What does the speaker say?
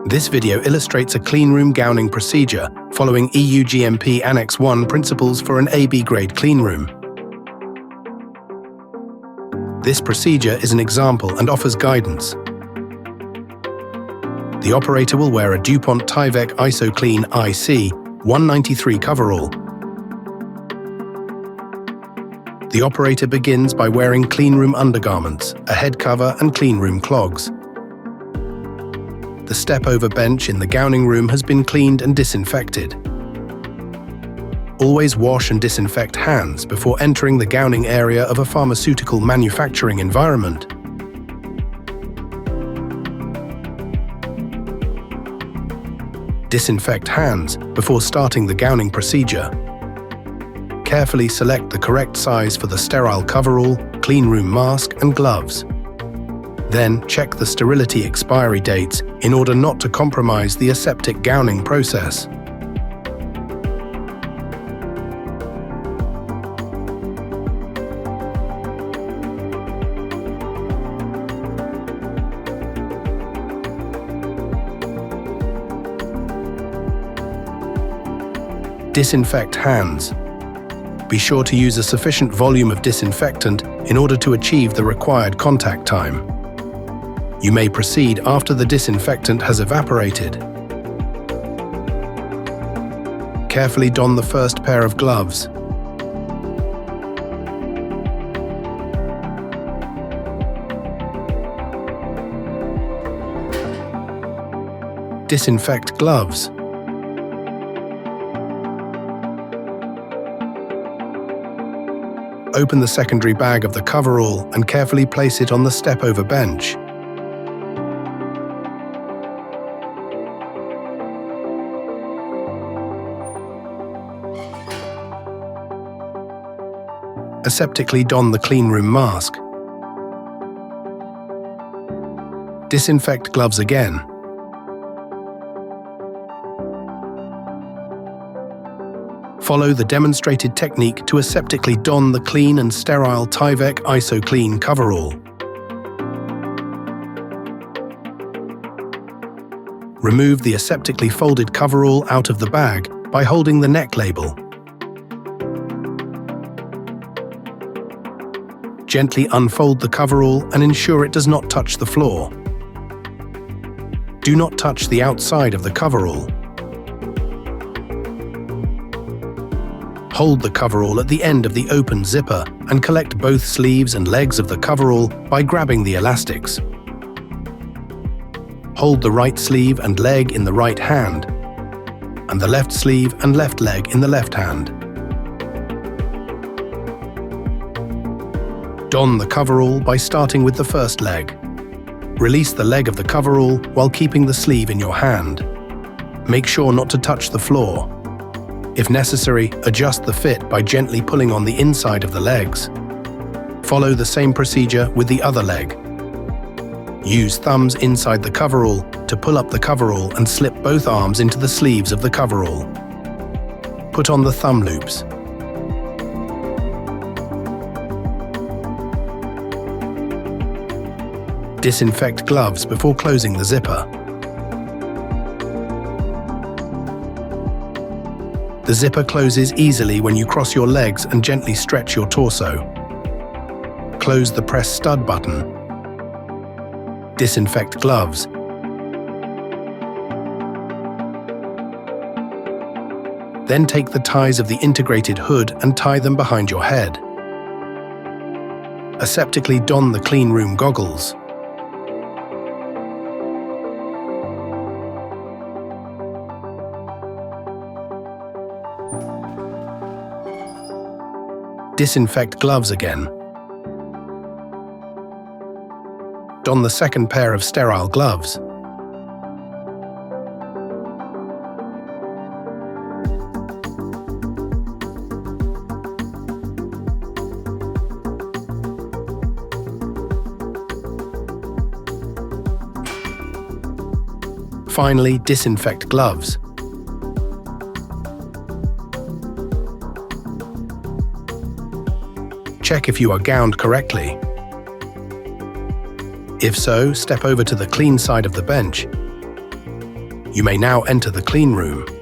This video illustrates a cleanroom gowning procedure following EU GMP Annex 1 principles for an AB grade cleanroom. This procedure is an example and offers guidance. The operator will wear a DuPont Tyvek IsoClean IC 193 coverall. The operator begins by wearing cleanroom undergarments, a head cover and cleanroom clogs. The step-over bench in the gowning room has been cleaned and disinfected. Always wash and disinfect hands before entering the gowning area of a pharmaceutical manufacturing environment. Disinfect hands before starting the gowning procedure. Carefully select the correct size for the sterile coverall, cleanroom mask and gloves. Then check the sterility expiry dates in order not to compromise the aseptic gowning process. Disinfect hands. Be sure to use a sufficient volume of disinfectant in order to achieve the required contact time. You may proceed after the disinfectant has evaporated. Carefully don the first pair of gloves. Disinfect gloves. Open the secondary bag of the coverall and carefully place it on the step-over bench. Aseptically don the cleanroom mask. Disinfect gloves again. Follow the demonstrated technique to aseptically don the clean and sterile Tyvek IsoClean coverall. Remove the aseptically folded coverall out of the bag by holding the neck label. Gently unfold the coverall and ensure it does not touch the floor. Do not touch the outside of the coverall. Hold the coverall at the end of the open zipper and collect both sleeves and legs of the coverall by grabbing the elastics. Hold the right sleeve and leg in the right hand, and the left sleeve and left leg in the left hand. Don the coverall by starting with the first leg. Release the leg of the coverall while keeping the sleeve in your hand. Make sure not to touch the floor. If necessary, adjust the fit by gently pulling on the inside of the legs. Follow the same procedure with the other leg. Use thumbs inside the coverall to pull up the coverall and slip both arms into the sleeves of the coverall. Put on the thumb loops. Disinfect gloves before closing the zipper. The zipper closes easily when you cross your legs and gently stretch your torso. Close the press stud button. Disinfect gloves. Then take the ties of the integrated hood and tie them behind your head. Aseptically don the cleanroom goggles. Disinfect gloves again. Don the second pair of sterile gloves. Finally, disinfect gloves. Check if you are gowned correctly. If so, step over to the clean side of the bench. You may now enter the clean room.